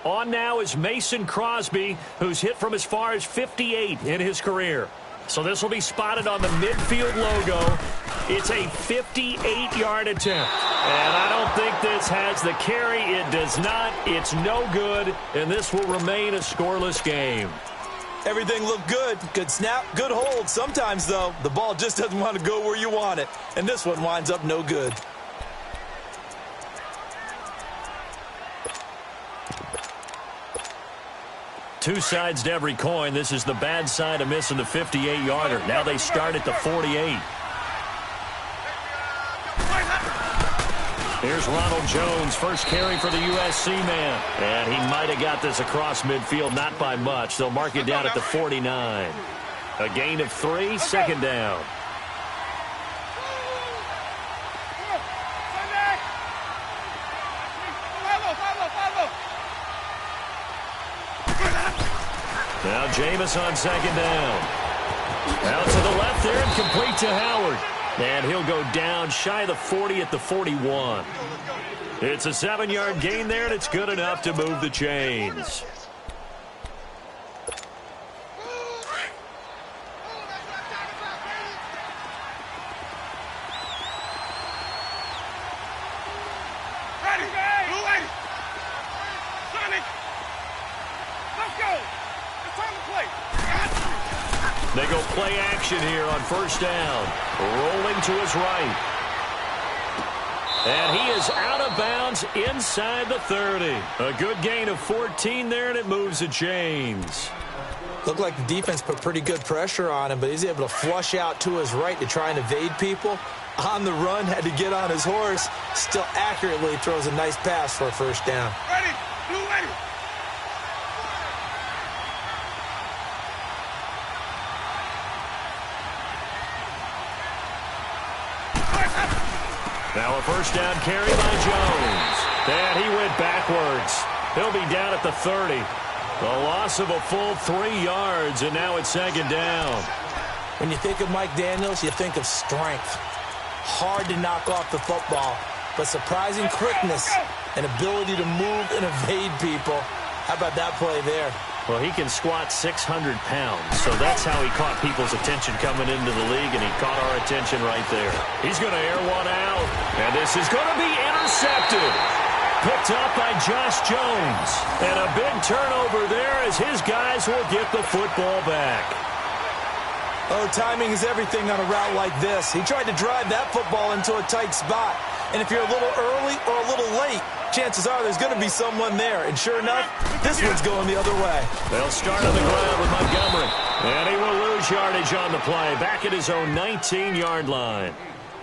On now is Mason Crosby, who's hit from as far as 58 in his career. So this will be spotted on the midfield logo. It's a 58-yard attempt. And I don't think this has the carry. It does not. It's no good. And this will remain a scoreless game. Everything looked good. Good snap, good hold. Sometimes, though, the ball just doesn't want to go where you want it. And this one winds up no good. Two sides to every coin. This is the bad side of missing the 58-yarder. Now they start at the 48. Here's Ronald Jones, first carry for the USC man. And he might have got this across midfield, not by much. They'll mark it down at the 49. A gain of 3, second down. Now Jameis on second down. Out to the left there and complete to Howard. And he'll go down shy of the 40 at the 41. It's a 7-yard gain there, and it's good enough to move the chains. They go play action here on first down. Rolling to his right. And he is out of bounds inside the 30. A good gain of 14 there, and it moves the chains. Looked like the defense put pretty good pressure on him, but he's able to flush out to his right to try and evade people. On the run, had to get on his horse. Still accurately throws a nice pass for a first down. Ready, you ready. Now a first down carry by Jones. And he went backwards. He'll be down at the 30. A loss of a full 3 yards, and now it's second down. When you think of Mike Daniels, you think of strength. Hard to knock off the football, but surprising quickness and ability to move and evade people. How about that play there? Well, he can squat 600 pounds, so that's how he caught people's attention coming into the league, and he caught our attention right there. He's going to air one out, and this is going to be intercepted. Picked up by Josh Jones, and a big turnover there as his guys will get the football back. Oh, timing is everything on a route like this. He tried to drive that football into a tight spot, and if you're a little early or a little late, chances are there's going to be someone there. And sure enough, this one's going the other way. They'll start on the ground with Montgomery. And he will lose yardage on the play. Back at his own 19-yard line.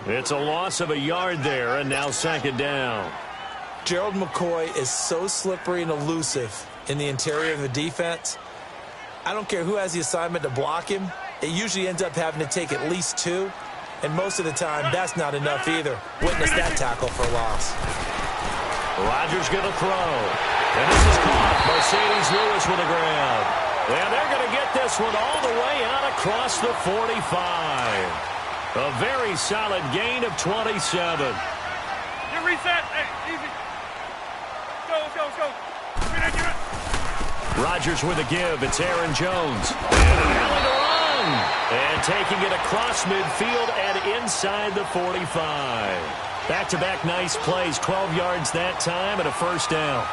It's a loss of a yard there, and now second down. Gerald McCoy is so slippery and elusive in the interior of the defense. I don't care who has the assignment to block him. It usually ends up having to take at least 2. And most of the time, that's not enough either. Witness that tackle for loss. Rodgers going to throw. And this is caught. Mercedes Lewis with a grab. And they're going to get this one all the way out across the 45. A very solid gain of 27. You reset. Hey, easy. Let's go. Get it. Rodgers with a give. It's Aaron Jones. And Allen to run. And taking it across midfield and inside the 45. Back-to-back nice plays, 12 yards that time and a first down.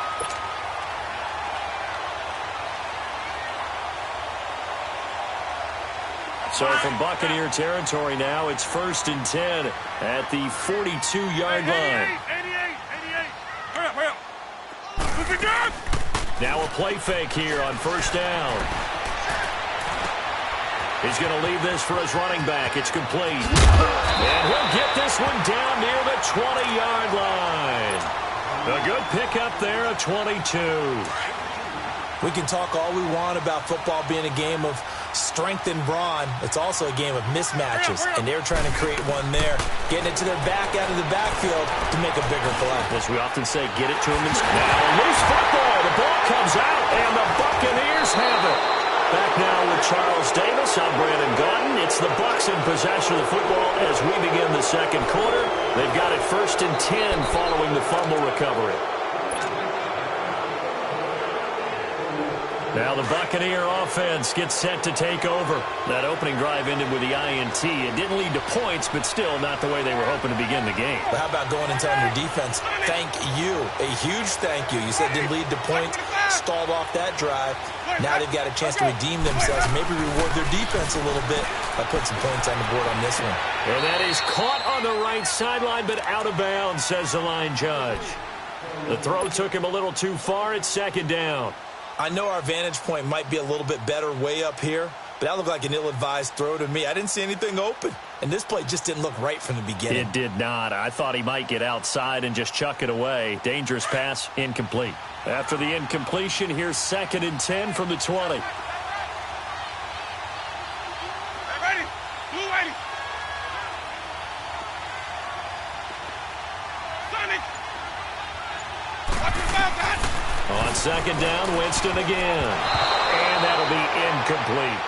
So from Buccaneer territory now, it's 1st and 10 at the 42-yard line. 88. Hurry up. Look at that. Now a play fake here on first down. He's going to leave this for his running back. It's complete. And he'll get this one down near the 20-yard line. A good pickup there at 22. We can talk all we want about football being a game of strength and brawn. It's also a game of mismatches, and they're trying to create one there, getting it to their back out of the backfield to make a bigger play. As we often say, get it to him. Now a loose football. The ball comes out, and the Buccaneers have it. Back now with Charles Davis. I'm Brandon Gaudin. It's the Bucs in possession of the football as we begin the second quarter. They've got it 1st and 10 following the fumble recovery. Now the Buccaneer offense gets set to take over. That opening drive ended with the INT. It didn't lead to points, but still not the way they were hoping to begin the game. But how about going and telling your defense, thank you, a huge thank you. You said it didn't lead to points, stalled off that drive. Now they've got a chance to redeem themselves, maybe reward their defense a little bit by putting some points on the board on this one. And that is caught on the right sideline, but out of bounds, says the line judge. The throw took him a little too far. It's second down. I know our vantage point might be a little bit better way up here, but that looked like an ill-advised throw to me. I didn't see anything open, and this play just didn't look right from the beginning. It did not. I thought he might get outside and just chuck it away. Dangerous pass, incomplete. After the incompletion, here's 2nd and 10 from the 20. Hey, ready. Blue ready. Sonic. Watch your back, guys. On 2nd down, Winston again. And that'll be incomplete.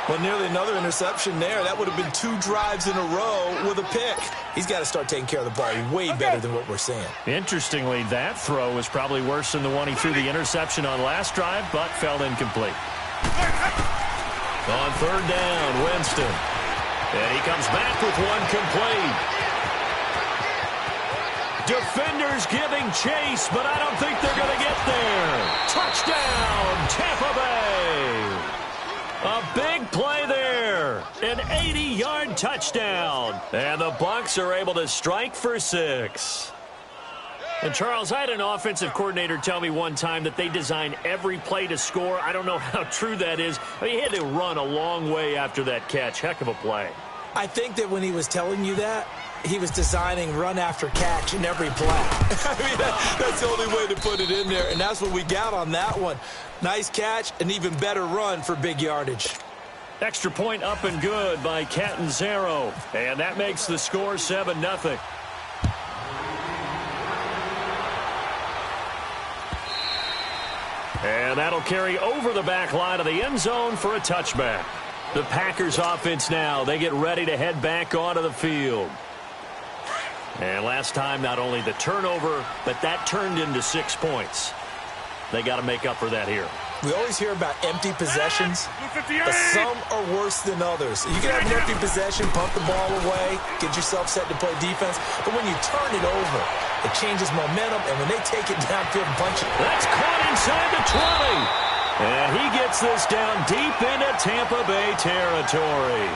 Well, nearly another interception there. That would have been 2 drives in a row with a pick. He's got to start taking care of the ball way better than what we're seeing. Interestingly, that throw was probably worse than the one he threw the interception on last drive, but fell incomplete. On 3rd down, Winston. And he comes back with one complete. Defenders giving chase, but I don't think they're going to get there. Touchdown, Tampa Bay. A big play there. An 80-yard touchdown. And the Bucs are able to strike for 6. And, Charles, I had an offensive coordinator tell me one time that they design every play to score. I don't know how true that is. I mean, he had to run a long way after that catch. Heck of a play. I think that when he was telling you that, he was designing run after catch in every play. I mean, that's the only way to put it in there, and that's what we got on that one. Nice catch, an even better run for big yardage. Extra point up and good by Catanzaro, and that makes the score 7-0. And that'll carry over the back line of the end zone for a touchback. The Packers offense now, they get ready to head back onto the field. And last time, not only the turnover, but that turned into 6 points. They got to make up for that here. We always hear about empty possessions, but some are worse than others. You can have an empty possession, pump the ball away, get yourself set to play defense, but when you turn it over, it changes momentum, and when they take it downfield and punch it. That's caught inside the 20. And he gets this down deep into Tampa Bay territory.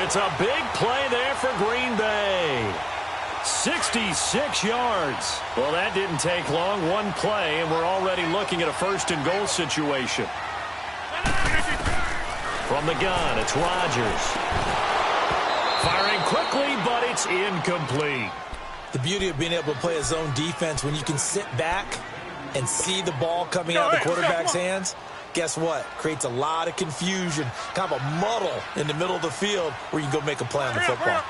It's a big play there for Green Bay. 66 yards. Well, that didn't take long. One play, and we're already looking at a 1st-and-goal situation. From the gun, it's Rodgers. Firing quickly, but it's incomplete. The beauty of being able to play a zone defense when you can sit back and see the ball coming out of the quarterback's hands, guess what? Creates a lot of confusion, kind of a muddle in the middle of the field where you can go make a play on the football.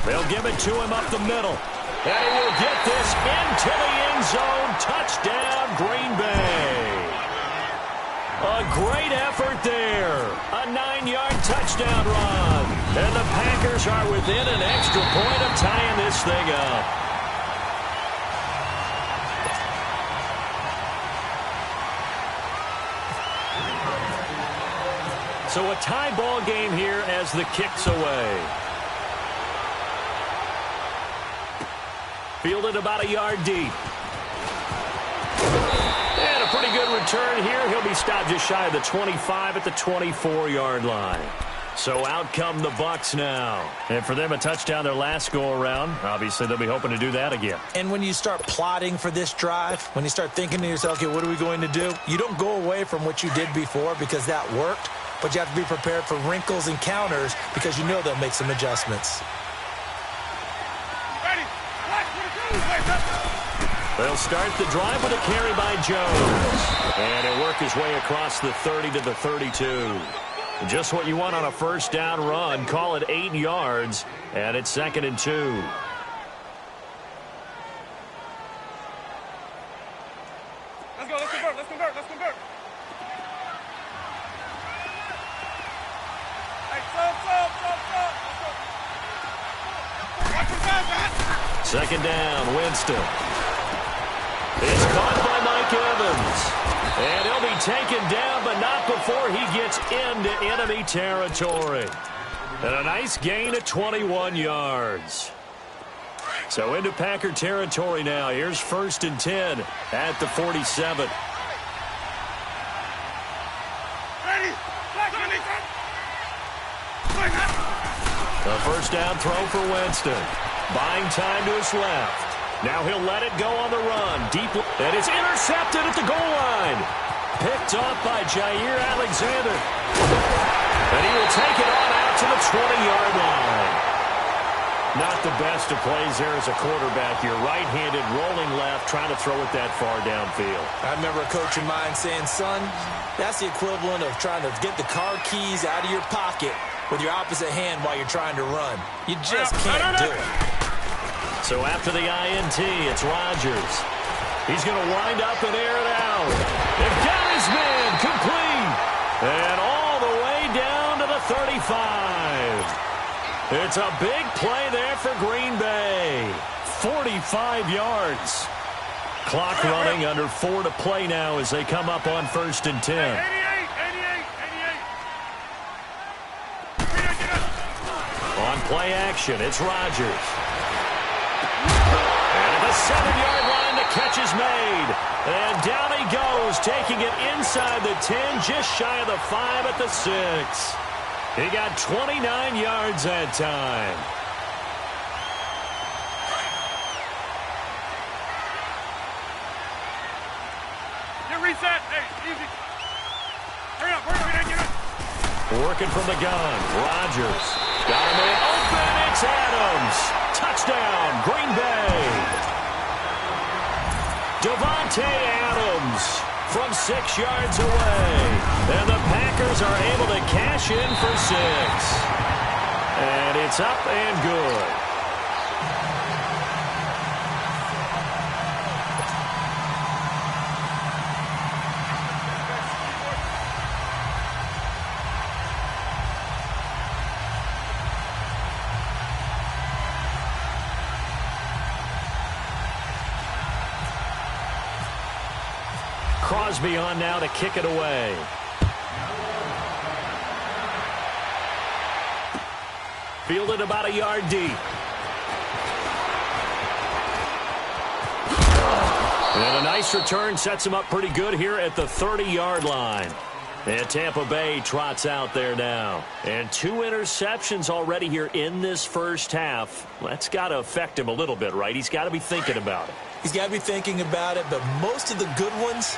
They'll give it to him up the middle. And he will get this into the end zone. Touchdown, Green Bay. A great effort there. A 9-yard touchdown run. And the Packers are within an extra point of tying this thing up. So a tie ball game here as the kick's away. Fielded about a yard deep. And a pretty good return here. He'll be stopped just shy of the 25 at the 24-yard line. So out come the Bucs now. And for them, a touchdown their last go-around. Obviously, they'll be hoping to do that again. And when you start plotting for this drive, when you start thinking to yourself, okay, what are we going to do? You don't go away from what you did before because that worked, but you have to be prepared for wrinkles and counters because you know they'll make some adjustments. They'll start the drive with a carry by Jones. And he'll work his way across the 30 to the 32. Just what you want on a 1st down run. Call it 8 yards. And it's 2nd and 2. Let's go, let's convert, let's convert, let's convert. Hey, stop. Watch your back, man. Second down, Winston. It's caught by Mike Evans. And he'll be taken down, but not before he gets into enemy territory. And a nice gain of 21 yards. So into Packer territory now. Here's 1st and 10 at the 47. A first down throw for Winston. Buying time to his left. Now he'll let it go on the run. Deep, and it's intercepted at the goal line. Picked off by Jair Alexander. And he will take it on out to the 20-yard line. Not the best of plays there as a quarterback. You're right-handed, rolling left, trying to throw it that far downfield. I remember a coach of mine saying, son, that's the equivalent of trying to get the car keys out of your pocket with your opposite hand while you're trying to run. You just can't do it. So after the INT, it's Rodgers. He's going to wind up and air it out. They've got his man complete. And all the way down to the 35. It's a big play there for Green Bay. 45 yards. Clock running, under 4 to play now as they come up on 1st and 10. On play action, it's Rodgers. And at the 7-yard line, the catch is made. And down he goes, taking it inside the 10, just shy of the 5 at the 6. He got 29 yards that time. Get reset. Hey, easy. Hurry up, get up. Working from the gun, Rodgers. Got him in open, it's Adams. Touchdown, Green Bay. Devontae Adams from 6 yards away. And the Packers are able to cash in for 6. And it's up and good. Crosby on now to kick it away. Fielded about a yard deep. And a nice return sets him up pretty good here at the 30-yard line. And Tampa Bay trots out there now. And 2 interceptions already here in this first half. That's got to affect him a little bit, right? He's got to be thinking about it. He's got to be thinking about it, but most of the good ones,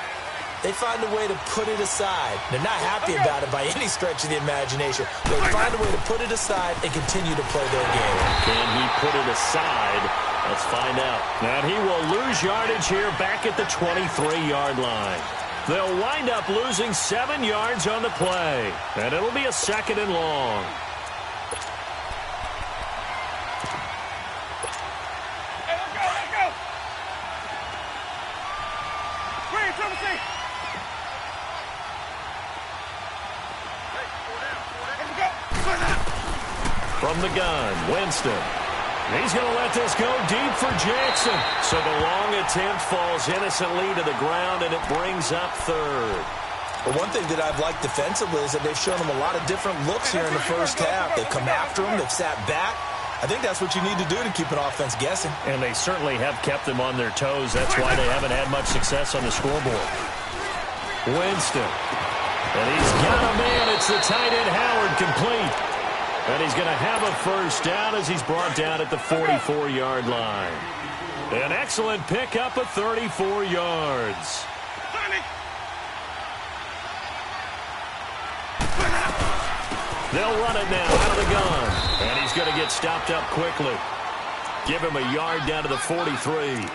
they find a way to put it aside. They're not happy about it by any stretch of the imagination. They find a way to put it aside and continue to play their game. Can he put it aside? Let's find out. And he will lose yardage here back at the 23-yard line. They'll wind up losing 7 yards on the play. And it'll be a 2nd and long. Hey, let's go. Green, trouble C. From the gun, Winston. He's going to let this go deep for Jackson. So the long attempt falls innocently to the ground, and it brings up 3rd. But one thing that I've liked defensively is that they've shown him a lot of different looks here in the first half. They've come after him. They've sat back. I think that's what you need to do to keep an offense guessing. And they certainly have kept them on their toes. That's why they haven't had much success on the scoreboard. Winston. And he's got a man. It's the tight end, Howard, complete. And he's going to have a first down as he's brought down at the 44-yard line. An excellent pickup of 34 yards. They'll run it now out of the gun. And he's going to get stopped up quickly. Give him a yard down to the 43.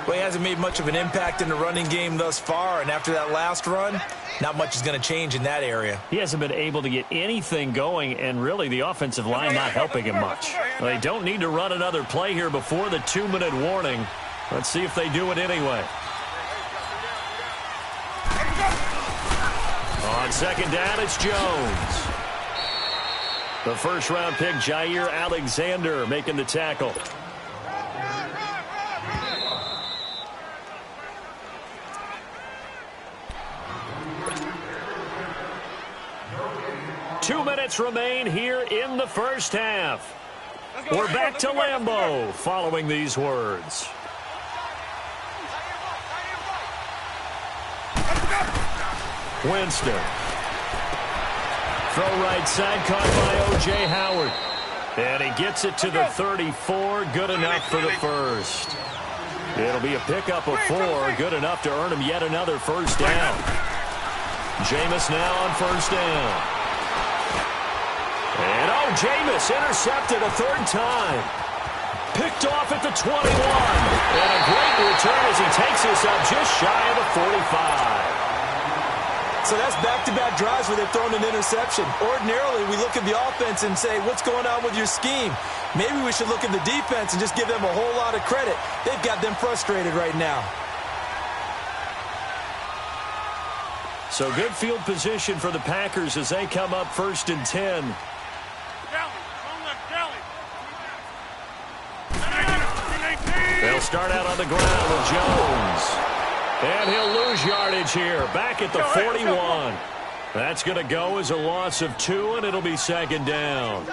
Well, he hasn't made much of an impact in the running game thus far, and after that last run, not much is going to change in that area. He hasn't been able to get anything going, and really the offensive line not helping him much. They don't need to run another play here before the 2-minute warning. Let's see if they do it anyway. On second down, it's Jones. The first-round pick, Jair Alexander, making the tackle. 2 minutes remain here in the first half. We're back to Lambeau following these words. Winston. Throw right side, caught by O.J. Howard. And he gets it to the 34, good enough for the first. It'll be a pickup of 4, good enough to earn him yet another first down. Jameis now on first down. And Jameis intercepted a third time. Picked off at the 21. And a great return as he takes this up just shy of the 45. So that's back-to-back drives where they've thrown an interception. Ordinarily, we look at the offense and say, what's going on with your scheme? Maybe we should look at the defense and just give them a whole lot of credit. They've got them frustrated right now. So good field position for the Packers as they come up 1st and 10. They'll start out on the ground with Jones. And he'll lose yardage here, back at the 41. That's going to go as a loss of 2, and it'll be 2nd down.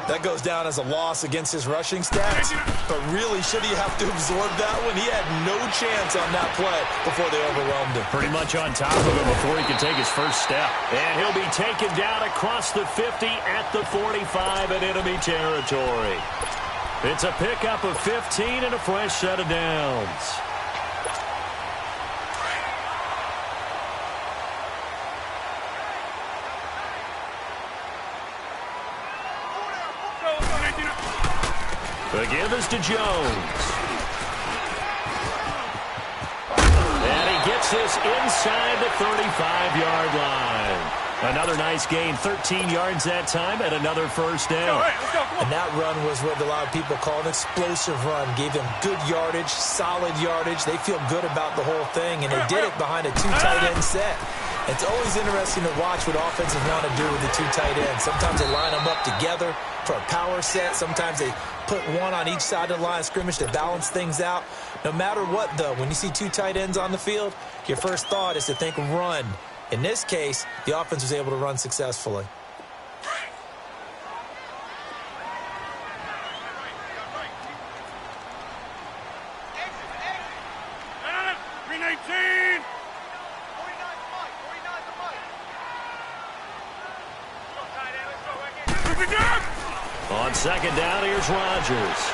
That goes down as a loss against his rushing stats, but really, should he have to absorb that one? He had no chance on that play before they overwhelmed him. Pretty much on top of him before he can take his first step. And he'll be taken down across the 50 at the 45 in enemy territory. It's a pickup of 15 and a fresh set of downs. The give is to Jones. And he gets this inside the 35-yard line. Another nice gain, 13 yards that time, and another first down. And that run was what a lot of people call an explosive run. Gave them good yardage, solid yardage. They feel good about the whole thing, and they did it behind a 2 tight end set. It's always interesting to watch what offenses want to do with the 2 tight ends. Sometimes they line them up together for a power set. Sometimes they put one on each side of the line of scrimmage to balance things out. No matter what, though, when you see 2 tight ends on the field, your first thought is to think run. In this case, the offense was able to run successfully. On 2nd down, here's Rodgers.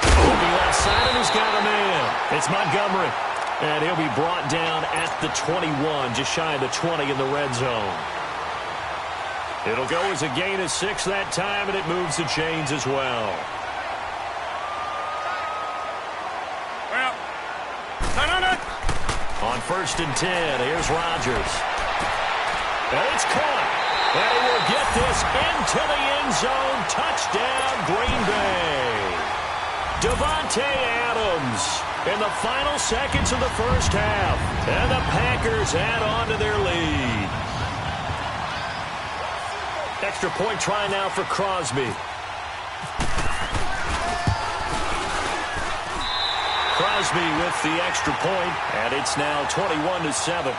Looking left side, and he's got a man. It's Montgomery. And he'll be brought down at the 21, just shy of the 20 in the red zone. It'll go as a gain of 6 that time, and it moves the chains as well. On 1st and 10, here's Rodgers. And it's caught. And he will get this into the end zone. Touchdown, Green Bay. Davante Adams in the final seconds of the first half. And the Packers add on to their lead. Extra point try now for Crosby. Crosby with the extra point, and it's now 21-7.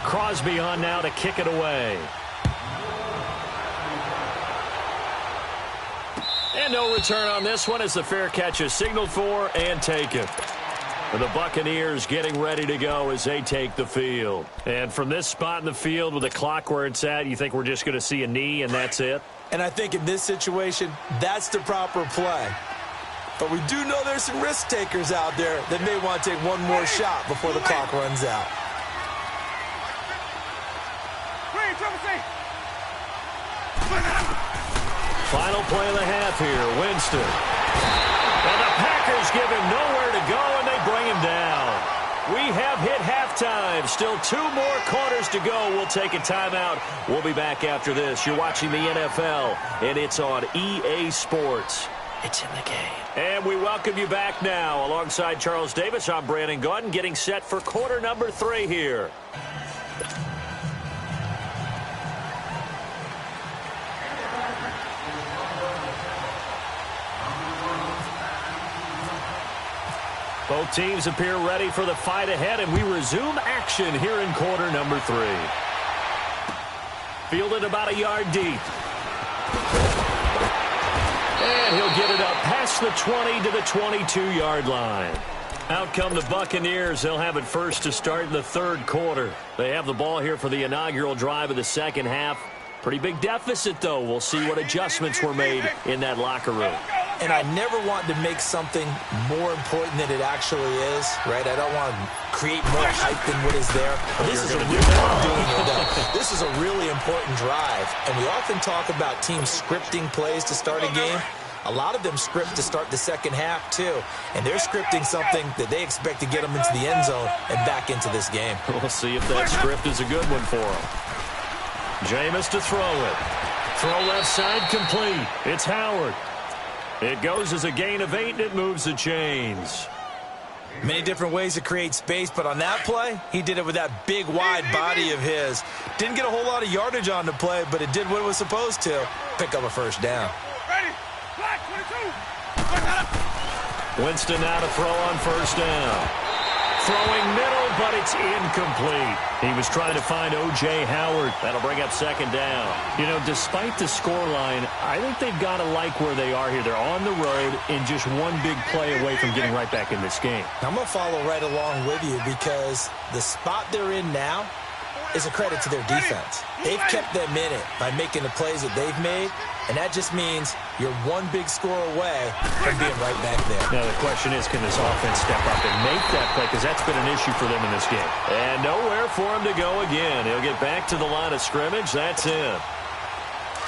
Crosby on now to kick it away. And no return on this one as the fair catch is signaled for and taken. And the Buccaneers getting ready to go as they take the field. And from this spot in the field with the clock where it's at, you think we're just going to see a knee and that's it? And I think in this situation, that's the proper play. But we do know there's some risk takers out there that may want to take one more shot before the clock runs out. Final play of the half here, Winston. And the Packers give him nowhere to go, and they bring him down. We have hit halftime. Still 2 more quarters to go. We'll take a timeout. We'll be back after this. You're watching the NFL, and it's on EA Sports. It's in the game. And we welcome you back now. Alongside Charles Davis, I'm Brandon Gaudin, getting set for quarter number 3 here. Both teams appear ready for the fight ahead, and we resume action here in quarter number 3. Fielded about a yard deep. And he'll get it up past the 20 to the 22-yard line. Out come the Buccaneers. They'll have it first to start in the third quarter. They have the ball here for the inaugural drive of the second half. Pretty big deficit, though. We'll see what adjustments were made in that locker room. And I never want to make something more important than it actually is, right? I don't want to create more hype than what is there. This is a really important drive. And we often talk about teams scripting plays to start a game. A lot of them script to start the second half, too. And they're scripting something that they expect to get them into the end zone and back into this game. We'll see if that script is a good one for them. Jameis to throw it. Throw left side complete. It's Howard. It goes as a gain of 8, and it moves the chains. Many different ways to create space, but on that play, he did it with that big, wide body of his. Didn't get a whole lot of yardage on the play, but it did what it was supposed to. Pick up a first down. Ready. Black 22. Winston now to throw on first down. Throwing middle, but it's incomplete. He was trying to find O.J. Howard. That'll bring up second down. You know, despite the scoreline, I think they've got to like where they are here. They're on the road and just one big play away from getting right back in this game. I'm going to follow right along with you because the spot they're in now is a credit to their defense. They've kept them in it by making the plays that they've made, and that just means you're one big score away from being right back there. Now the question is, can this offense step up and make that play? Because that's been an issue for them in this game. And nowhere for him to go again. He'll get back to the line of scrimmage. That's it.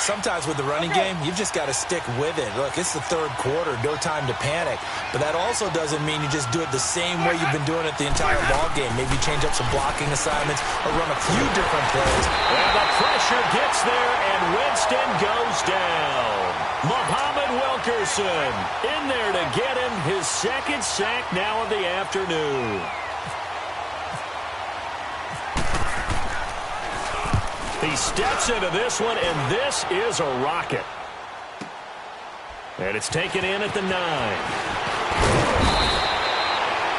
Sometimes with the running game, you've just got to stick with it. Look, it's the third quarter, no time to panic. But that also doesn't mean you just do it the same way you've been doing it the entire ball game. Maybe change up some blocking assignments or run a few different plays. And the pressure gets there, and Winston goes down. Muhammad Wilkerson in there to get him his second sack now of the afternoon. He steps into this one, and this is a rocket. And it's taken in at the 9.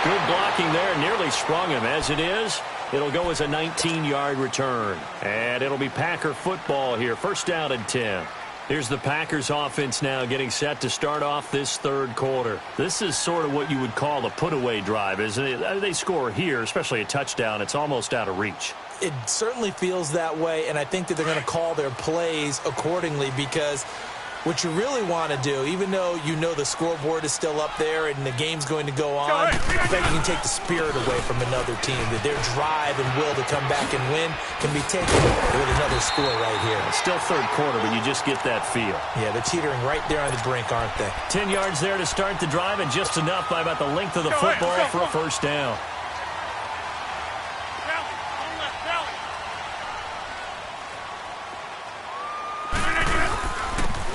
Good blocking there, nearly sprung him. As it is, it'll go as a 19-yard return. And it'll be Packer football here. First down and 10. Here's the Packers offense now getting set to start off this third quarter. This is sort of what you would call a put-away drive, isn't it? They score here, especially a touchdown. It's almost out of reach. It certainly feels that way, and I think that they're going to call their plays accordingly because what you really want to do, even though you know the scoreboard is still up there and the game's going to go on, I bet you can take the spirit away from another team, that their drive and will to come back and win can be taken with another score right here. It's still third quarter, but you just get that feel. Yeah, they're teetering right there on the brink, aren't they? 10 yards there to start the drive, and just enough by about the length of the football for a first down.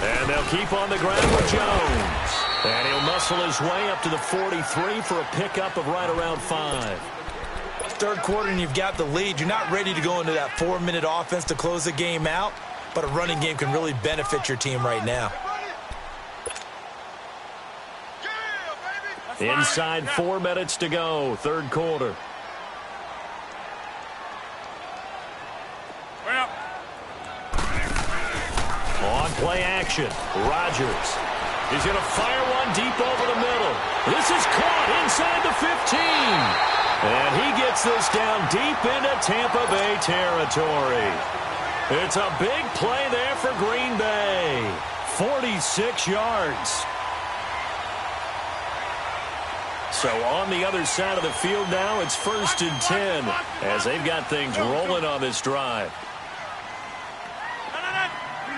And they'll keep on the ground with Jones. And he'll muscle his way up to the 43 for a pickup of right around 5. Third quarter and you've got the lead. You're not ready to go into that 4-minute offense to close the game out, but a running game can really benefit your team right now. Inside 4 minutes to go, third quarter. On play action, Rodgers. He's going to fire one deep over the middle. This is caught inside the 15. And he gets this down deep into Tampa Bay territory. It's a big play there for Green Bay. 46 yards. So on the other side of the field now, it's 1st and 10 as they've got things rolling on this drive.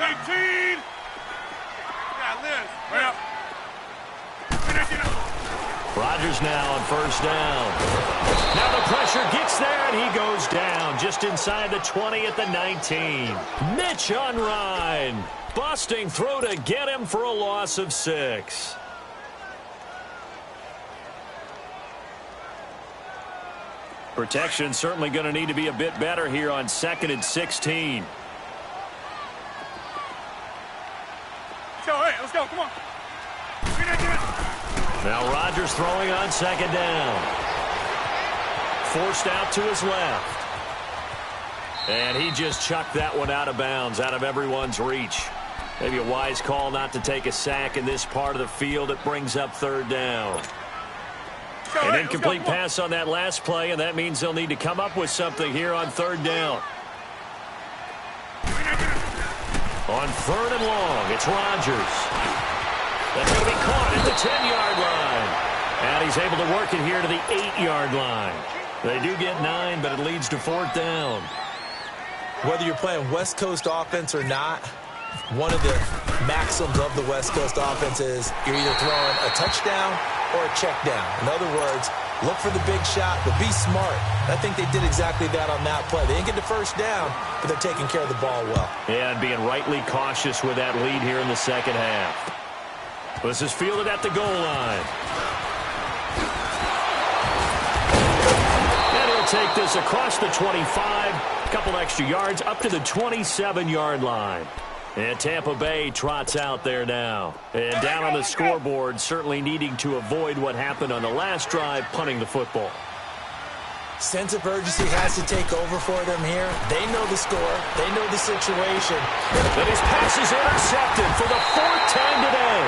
18. Rodgers now on first down. Now the pressure gets there, and he goes down just inside the 20 at the 19. Mitch on Ryan. But busting through to get him for a loss of 6. Protection certainly going to need to be a bit better here on 2nd and 16. Let's go, come on. Now Rodgers throwing on 2nd down. Forced out to his left. And he just chucked that one out of bounds, out of everyone's reach. Maybe a wise call not to take a sack in this part of the field. It brings up 3rd down. An incomplete pass on that last play, and that means they'll need to come up with something here on 3rd down. On 3rd and long, it's Rodgers. That's going to be caught at the 10-yard line. And he's able to work it here to the 8-yard line. They do get 9, but it leads to 4th down. Whether you're playing West Coast offense or not, one of the maxims of the West Coast offense is you're either throwing a touchdown or a check down. In other words, look for the big shot, but be smart. I think they did exactly that on that play. They didn't get the first down, but they're taking care of the ball well. Yeah, and being rightly cautious with that lead here in the second half. This is fielded at the goal line. And he'll take this across the 25, a couple extra yards, up to the 27-yard line. And Tampa Bay trots out there now. And down on the scoreboard, certainly needing to avoid what happened on the last drive, punting the football. Sense of urgency has to take over for them here. They know the score. They know the situation. And his pass is intercepted for the 4th time today.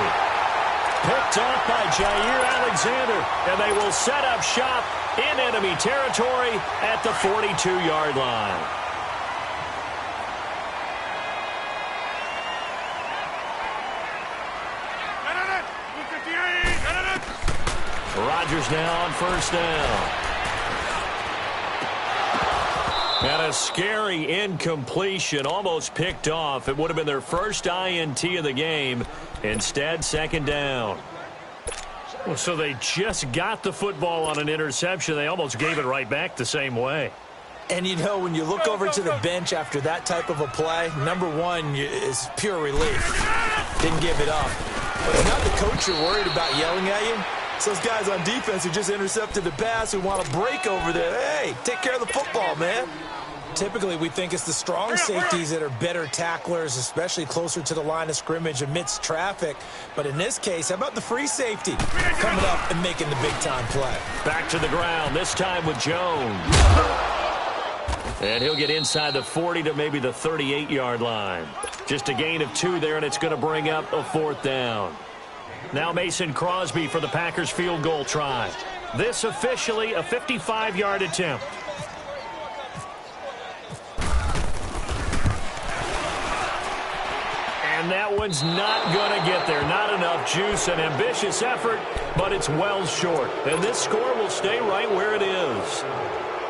Picked off by Jair Alexander. And they will set up shop in enemy territory at the 42-yard line. Rodgers now on 1st down. And a scary incompletion, almost picked off. It would have been their first INT of the game. Instead, 2nd down. Well, so they just got the football on an interception. They almost gave it right back the same way. And, you know, when you look over to the bench after that type of a play, number one is pure relief. Didn't give it up. But it's not the coach you're worried about yelling at you. It's those guys on defense who just intercepted the pass who want to break over there. Hey, take care of the football, man. Typically, we think it's the strong safeties that are better tacklers, especially closer to the line of scrimmage amidst traffic. But in this case, how about the free safety coming up and making the big-time play? Back to the ground, this time with Jones. And he'll get inside the 40 to maybe the 38-yard line. Just a gain of 2 there, and it's going to bring up a 4th down. Now Mason Crosby for the Packers field goal try. This officially a 55-yard attempt. And that one's not going to get there. Not enough juice, an ambitious effort, but it's well short. And this score will stay right where it is.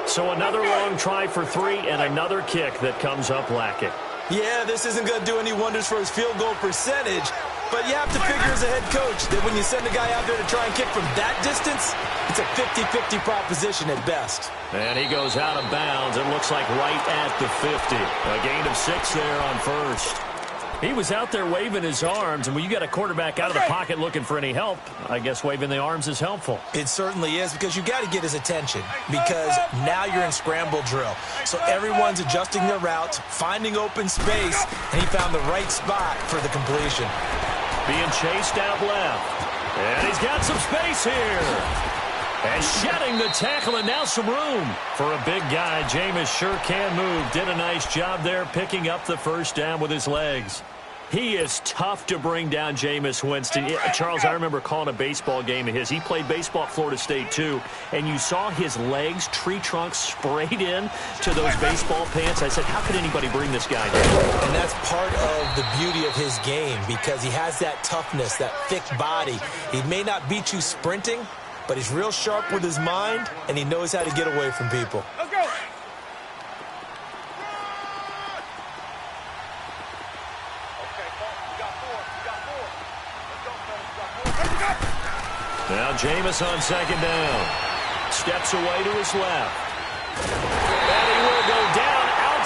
So another long try for 3 and another kick that comes up lacking. Yeah, this isn't going to do any wonders for his field goal percentage, but you have to figure as a head coach that when you send a guy out there to try and kick from that distance, it's a 50-50 proposition at best. And he goes out of bounds. It looks like right at the 50. A gain of 6 there on 1st. He was out there waving his arms, and when you got a quarterback out of the pocket looking for any help, I guess waving the arms is helpful. It certainly is, because you got to get his attention, because now you're in scramble drill. So everyone's adjusting their routes, finding open space, and he found the right spot for the completion. Being chased out left. And he's got some space here. And shedding the tackle, and now some room. For a big guy, Jameis sure can move. Did a nice job there picking up the 1st down with his legs. He is tough to bring down, Jameis Winston. Charles, I remember calling a baseball game of his. He played baseball at Florida State, too. And you saw his legs, tree trunks sprayed in to those baseball pants. I said, how could anybody bring this guy down? And that's part of the beauty of his game, because he has that toughness, that thick body. He may not beat you sprinting, but he's real sharp with his mind, and he knows how to get away from people. Let's go. Now Jameis on 2nd down. Steps away to his left. And he will go down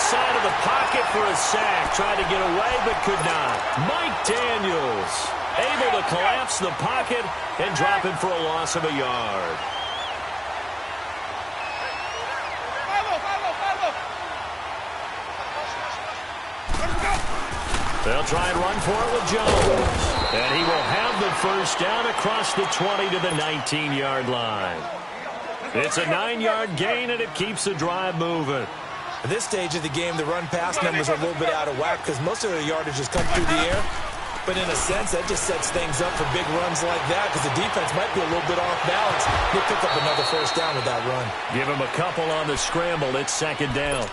inside of the pocket for a sack. Tried to get away, but could not. Mike Daniels able to collapse the pocket and drop it for a loss of a yard. They'll try and run for it with Jones. And he will have the first down across the 20 to the 19-yard line. It's a 9-yard gain, and it keeps the drive moving. At this stage of the game, the run-pass numbers are a little bit out of whack because most of the yardage has come through the air. But in a sense, that just sets things up for big runs like that because the defense might be a little bit off balance. He'll pick up another first down with that run. Give him a couple on the scramble. It's second down.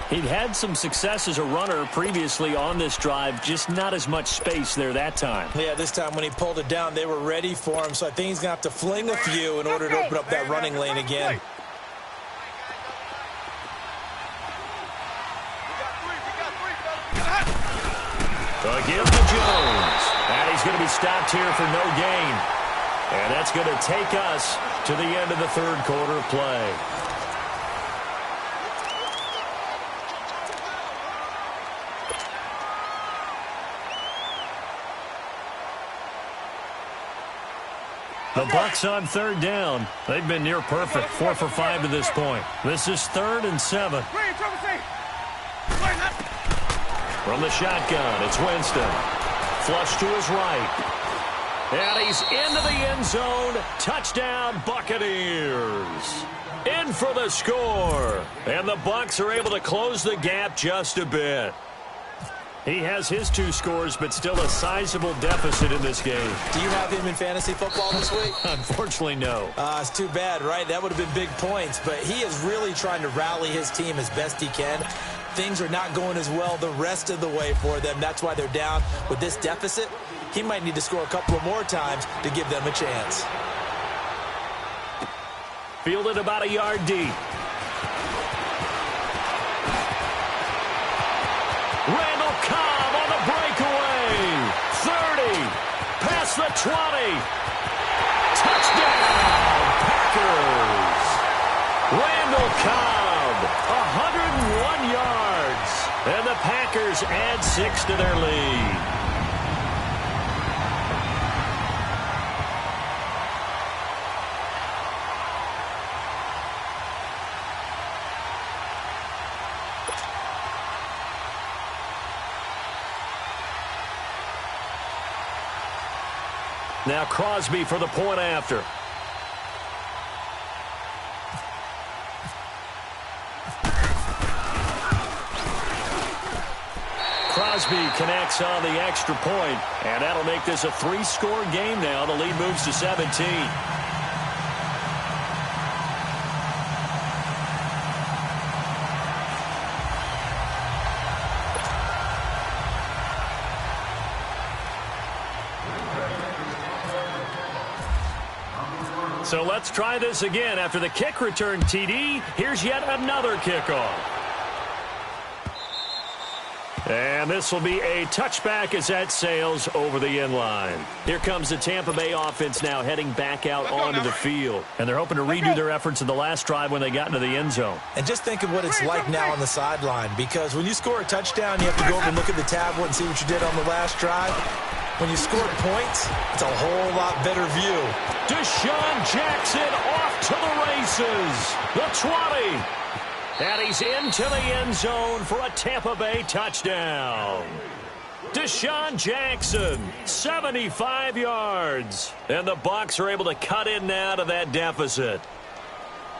He'd had some success as a runner previously on this drive, just not as much space there that time. Yeah, this time when he pulled it down, they were ready for him, so I think he's going to have to fling a few in order to open up that running lane again. Again to Jones. And he's going to be stopped here for no gain. And that's going to take us to the end of the third quarter of play. The Bucs on third down. They've been near perfect, 4 for 5 to this point. This is 3rd and 7. From the shotgun, it's Winston. Flush to his right. And he's into the end zone. Touchdown, Buccaneers. In for the score. And the Bucs are able to close the gap just a bit. He has his 2 scores, but still a sizable deficit in this game. Do you have him in fantasy football this week? Unfortunately, no. It's too bad, right? That would have been big points. But he is really trying to rally his team as best he can. Things are not going as well the rest of the way for them. That's why they're down with this deficit. He might need to score a couple of more times to give them a chance. Fielded about a yard deep. Randall Cobb on the breakaway. 30. Past the 20. Touchdown, Packers. Randall Cobb, 101 yards. And the Packers add 6 to their lead. Now Crosby for the point after. Crosby connects on the extra point, and that'll make this a 3-score game now. The lead moves to 17. So let's try this again. After the kick return TD, here's yet another kickoff. And this will be a touchback as that sails over the end line. Here comes the Tampa Bay offense now heading back out onto the field. And they're hoping to redo their efforts in the last drive when they got into the end zone. And just think of what it's like now on the sideline, because when you score a touchdown, you have to go over and look at the tablet and see what you did on the last drive. When you score points, it's a whole lot better view. Deshaun Jackson off to the races. The 20. And he's into the end zone for a Tampa Bay touchdown. Deshaun Jackson, 75 yards. And the Bucs are able to cut in now to that deficit.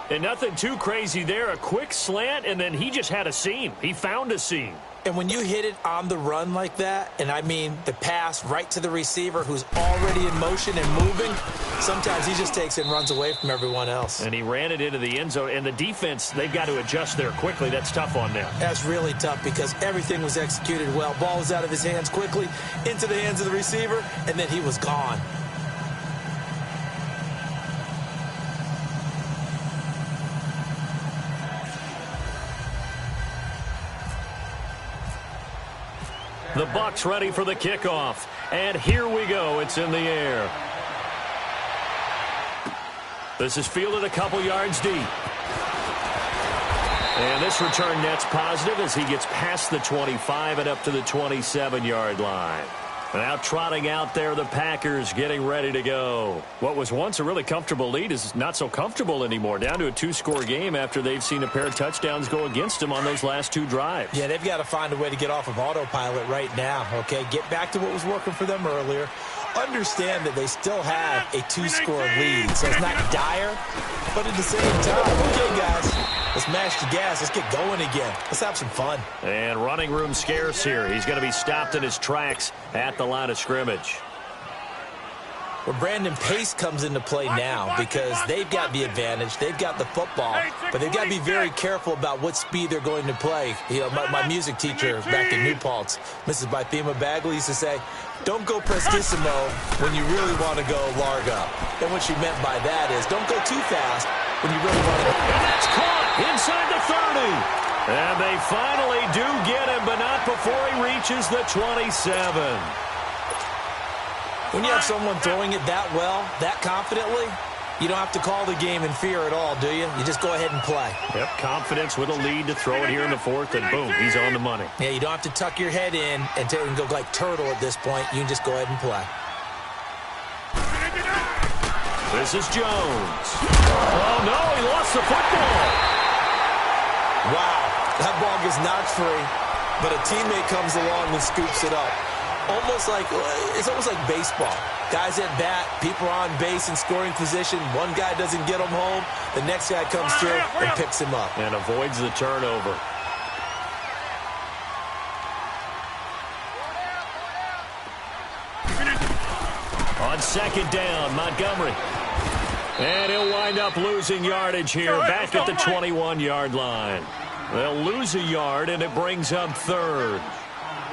And nothing too crazy there. A quick slant, and then he just had a seam. He found a seam. And when you hit it on the run like that, and I mean the pass right to the receiver who's already in motion and moving, sometimes he just takes it and runs away from everyone else. And he ran it into the end zone. And the defense, they've got to adjust there quickly. That's tough on them. That's really tough because everything was executed well. Ball was out of his hands quickly, into the hands of the receiver, and then he was gone. The Bucs ready for the kickoff. And here we go. It's in the air. This is fielded a couple yards deep. And this return net's positive as he gets past the 25 and up to the 27-yard line. Now trotting out there, the Packers getting ready to go. What was once a really comfortable lead is not so comfortable anymore. Down to a 2-score game after they've seen a pair of touchdowns go against them on those last 2 drives. Yeah, they've got to find a way to get off of autopilot right now, okay? Get back to what was working for them earlier. Understand that they still have a 2-score lead, so it's not dire. But at the same time, okay, guys, let's mash the gas. Let's get going again. Let's have some fun. And running room scarce here. He's going to be stopped in his tracks at the line of scrimmage. Well, Brandon, pace comes into play now because they've got the advantage. They've got the football, but they've got to be very careful about what speed they're going to play. You know, my music teacher back in New Paltz, Mrs. Bythema Bagley, used to say, don't go prestissimo when you really want to go largo. And what she meant by that is don't go too fast when you really want to go. And that's caught inside the 30. And they finally do get him, but not before he reaches the 27. When you have someone throwing it that well, that confidently, you don't have to call the game in fear at all, do you? You just go ahead and play. Yep, confidence with a lead to throw it here in the 4th, and boom, he's on the money. Yeah, you don't have to tuck your head in and go like turtle at this point. You can just go ahead and play. This is Jones. Oh, no, he lost the football. Wow, that ball gets knocked free, but a teammate comes along and scoops it up. It's almost like baseball. Guys at bat, people are on base in scoring position. One guy doesn't get him home. The next guy comes through and picks him up. And avoids the turnover. On 2nd down, Montgomery. And he'll wind up losing yardage here back at the 21-yard line. They'll lose a yard, and it brings up 3rd.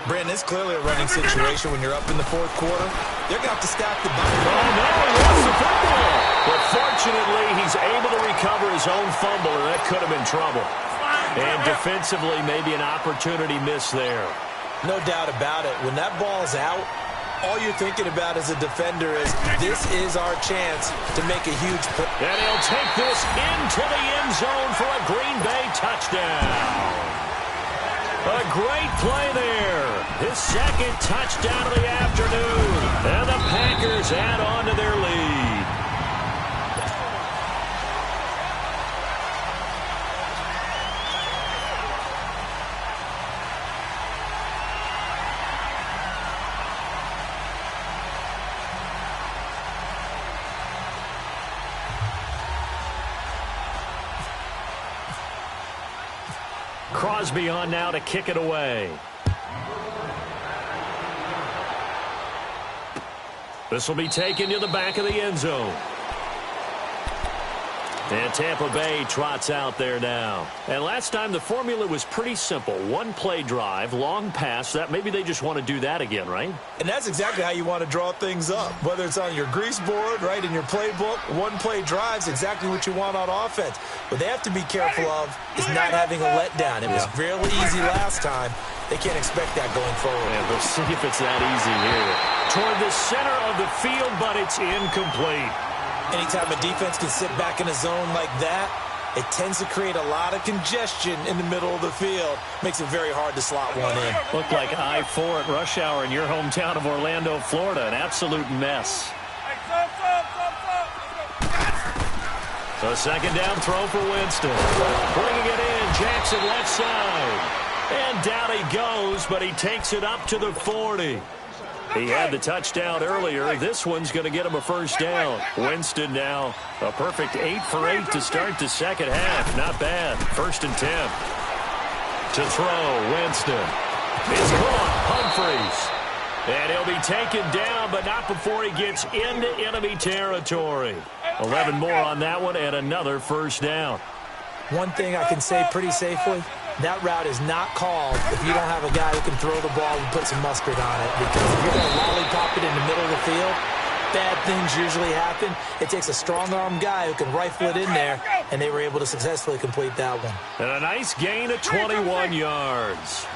Brandon, it's clearly a running situation when you're up in the 4th quarter. They're going to have to stack the box. Oh, no, he lost the football. But fortunately, he's able to recover his own fumble, or that could have been trouble. And defensively, maybe an opportunity miss there. No doubt about it. When that ball's out, all you're thinking about as a defender is this is our chance to make a huge play. And he'll take this into the end zone for a Green Bay touchdown. A great play there. His 2nd touchdown of the afternoon. And the Packers add on to their lead. Crosby on now to kick it away. This will be taken to the back of the end zone. And Tampa Bay trots out there now. And last time the formula was pretty simple. 1-play drive, long pass. That maybe they just want to do that again, right? And that's exactly how you want to draw things up. Whether it's on your grease board, right, in your playbook, 1-play drive's exactly what you want on offense. What they have to be careful of is not having a letdown. It was fairly easy last time. They can't expect that going forward. Yeah, we'll see if it's that easy here. Toward the center of the field, but it's incomplete. Anytime a defense can sit back in a zone like that, it tends to create a lot of congestion in the middle of the field. Makes it very hard to slot one in. Looked like I-4 at rush hour in your hometown of Orlando, Florida. An absolute mess. So 2nd down throw for Winston. Bringing it in, Jackson left side. And down he goes, but he takes it up to the 40. He had the touchdown earlier. This one's going to get him a 1st down. Winston now a perfect 8 for 8 to start the 2nd half. Not bad. 1st and 10. To throw, Winston. It's caught. Humphreys. And he'll be taken down, but not before he gets into enemy territory. 11 more on that one and another 1st down. One thing I can say pretty safely, that route is not called if you don't have a guy who can throw the ball and put some mustard on it. Because if you're going to lollipop it in the middle of the field, bad things usually happen. It takes a strong-arm guy who can rifle it in there, and they were able to successfully complete that one. And a nice gain of 21 yards.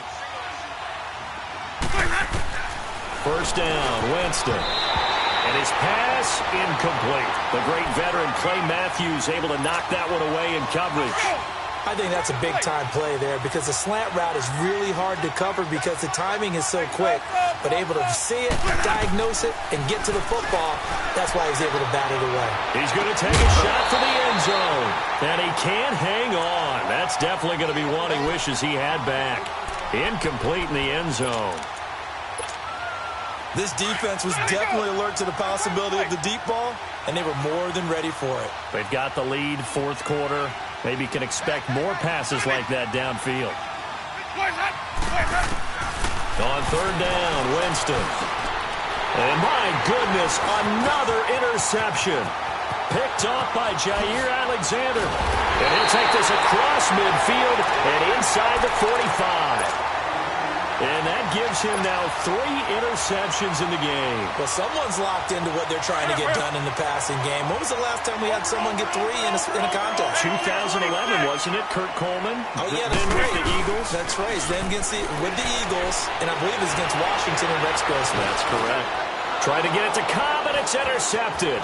1st down, Winston. And his pass incomplete. The great veteran Clay Matthews able to knock that one away in coverage. I think that's a big-time play there because the slant route is really hard to cover because the timing is so quick. But able to see it, diagnose it, and get to the football, that's why he's able to bat it away. He's going to take a shot for the end zone. And he can't hang on. That's definitely going to be one he wishes he had back. Incomplete in the end zone. This defense was definitely alert to the possibility of the deep ball, and they were more than ready for it. They've got the lead, fourth quarter. Maybe can expect more passes like that downfield. On third down, Winston. And my goodness, another interception. Picked off by Jair Alexander. And he'll take this across midfield and inside the 45. And that gives him now 3 interceptions in the game. Well, someone's locked into what they're trying to get done in the passing game. When was the last time we had someone get 3 in a contest? 2011, wasn't it, Kurt Coleman? Oh, yeah, then that's right. With the Eagles? That's right. Then with the Eagles, and I believe it's against Washington and Rex Grossman. That's correct. Try to get it to Cobb, and it's intercepted.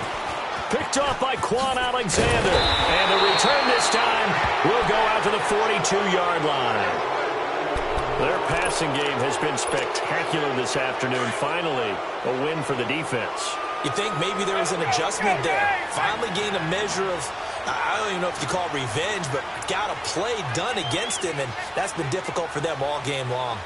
Picked off by Quan Alexander. And the return this time will go out to the 42-yard line. Their passing game has been spectacular this afternoon. Finally, a win for the defense. You think maybe there was an adjustment there. Finally gained a measure of, I don't even know if you call it revenge, but got a play done against him, and that's been difficult for them all game long.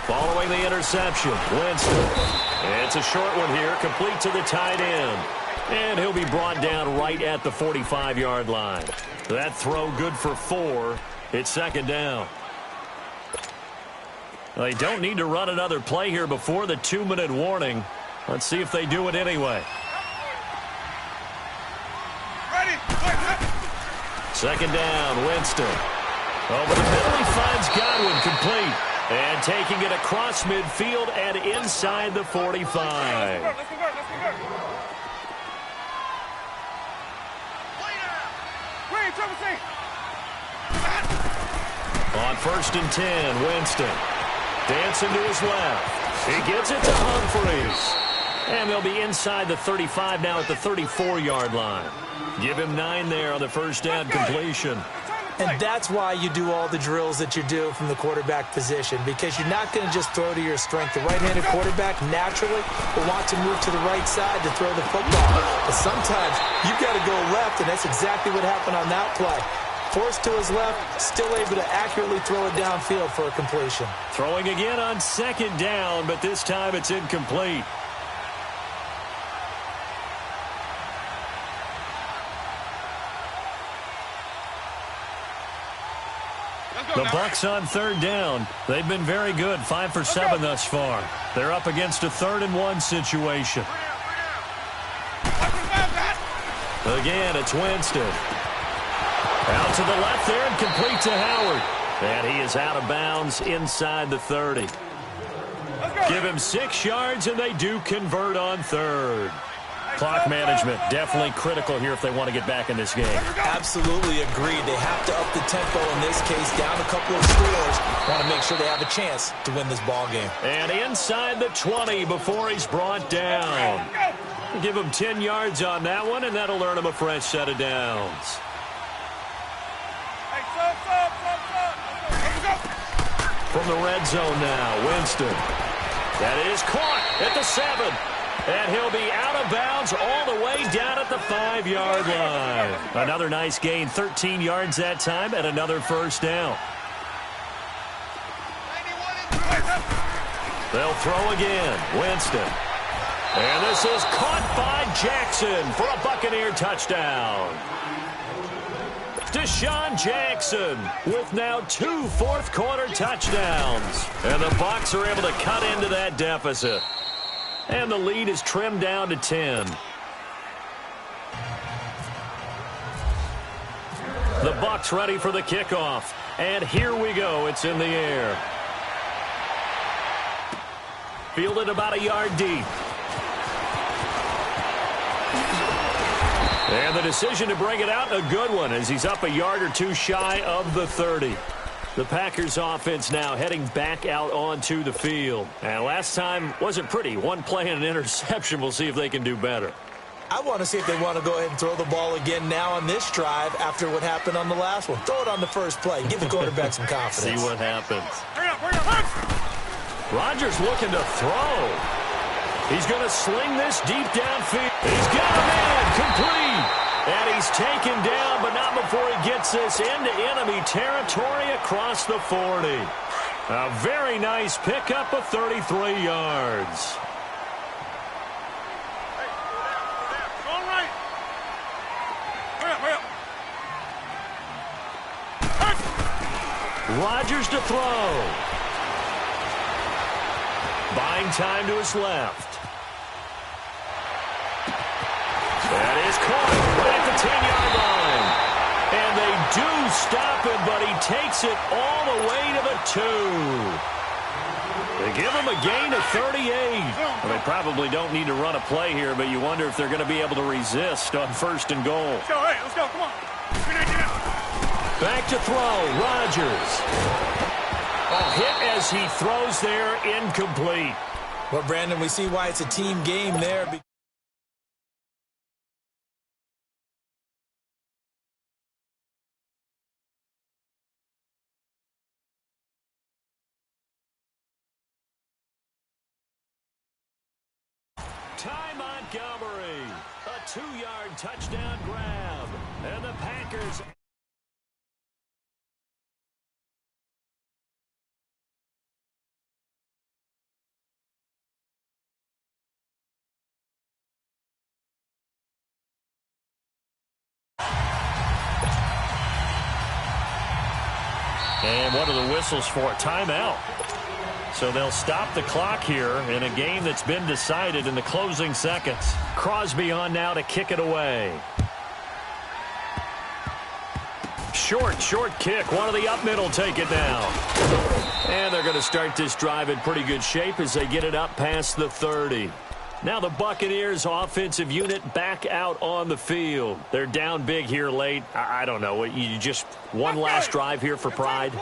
Following the interception, Winston. It's a short one here, complete to the tight end. And he'll be brought down right at the 45-yard line. That throw good for 4. It's second down. They don't need to run another play here before the 2-minute warning. Let's see if they do it anyway. Second down, Winston. Over the middle, he finds Godwin complete. And taking it across midfield and inside the 45. On 1st and 10, Winston. Dancing to his left. He gets it to Humphreys. And they'll be inside the 35 now at the 34-yard line. Give him 9 there on the first down completion. And that's why you do all the drills that you do from the quarterback position, because you're not going to just throw to your strength. The right-handed quarterback naturally will want to move to the right side to throw the football. But sometimes you've got to go left, and that's exactly what happened on that play. Forced to his left, still able to accurately throw it downfield for a completion. Throwing again on second down, but this time it's incomplete. The Bucs on third down. They've been very good, 5 for 7 thus far. They're up against a 3rd and 1 situation. Again, it's Winston. Out to the left there and complete to Howard. And he is out of bounds inside the 30. Give him 6 yards, and they do convert on 3rd. Clock management definitely critical here if they want to get back in this game. Absolutely agreed. They have to up the tempo in this case, down a couple of scores. Want to make sure they have a chance to win this ball game. And inside the 20 before he's brought down. Give him 10 yards on that one, and that'll earn him a fresh set of downs. From the red zone now, Winston. That is caught at the 7. And he'll be out of bounds all the way down at the 5-yard line. Another nice gain, 13 yards that time, and another first down. They'll throw again. Winston. And this is caught by Jackson for a Buccaneer touchdown. Deshaun Jackson with now 2 fourth-quarter touchdowns. And the Bucs are able to cut into that deficit. And the lead is trimmed down to 10. The Bucs ready for the kickoff. And here we go. It's in the air. Fielded about a yard deep. And the decision to bring it out, a good one, as he's up a yard or 2 shy of the 30. The Packers offense now heading back out onto the field. And last time wasn't pretty. One play and an interception. We'll see if they can do better. I want to see if they want to go ahead and throw the ball again now on this drive after what happened on the last one. Throw it on the first play. Give the quarterback some confidence. See what happens. Hurry up, hurry up. Rodgers looking to throw. He's going to sling this deep downfield. He's got a man complete. And he's taken down, but not before he gets this into enemy territory across the 40. A very nice pickup of 33 yards. Rodgers to throw. Buying time to his left. That is caught right at the 10-yard line. And they do stop him, but he takes it all the way to the 2. They give him a gain of 38. Well, they probably don't need to run a play here, but you wonder if they're going to be able to resist on 1st and goal. Let's go, hey, let's go, come on. Back to throw, Rodgers. A hit as he throws there, incomplete. Well, Brandon, we see why it's a team game there. Ty Montgomery, a 2-yard touchdown grab. And the Packers... And what are the whistles for? Timeout. So they'll stop the clock here in a game that's been decided in the closing seconds. Crosby on now to kick it away. Short kick. One of the up middle take it down. And they're going to start this drive in pretty good shape as they get it up past the 30. Now the Buccaneers offensive unit back out on the field. They're down big here late. I don't know. You just one last drive here for pride.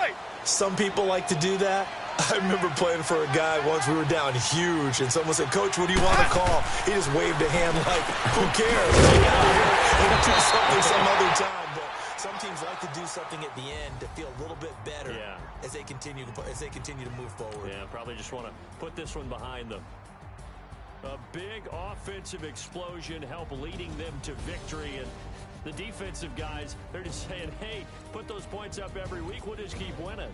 Some people like to do that. I remember playing for a guy once. We were down huge, and someone said, "Coach, what do you want to call?" He just waved a hand like, "Who cares? Get out here and do something some other time." But some teams like to do something at the end to feel a little bit better as they continue to move forward. Yeah, probably just want to put this one behind them. A big offensive explosion help leading them to victory, and the defensive guys, they're just saying, hey, put those points up every week. We'll just keep winning.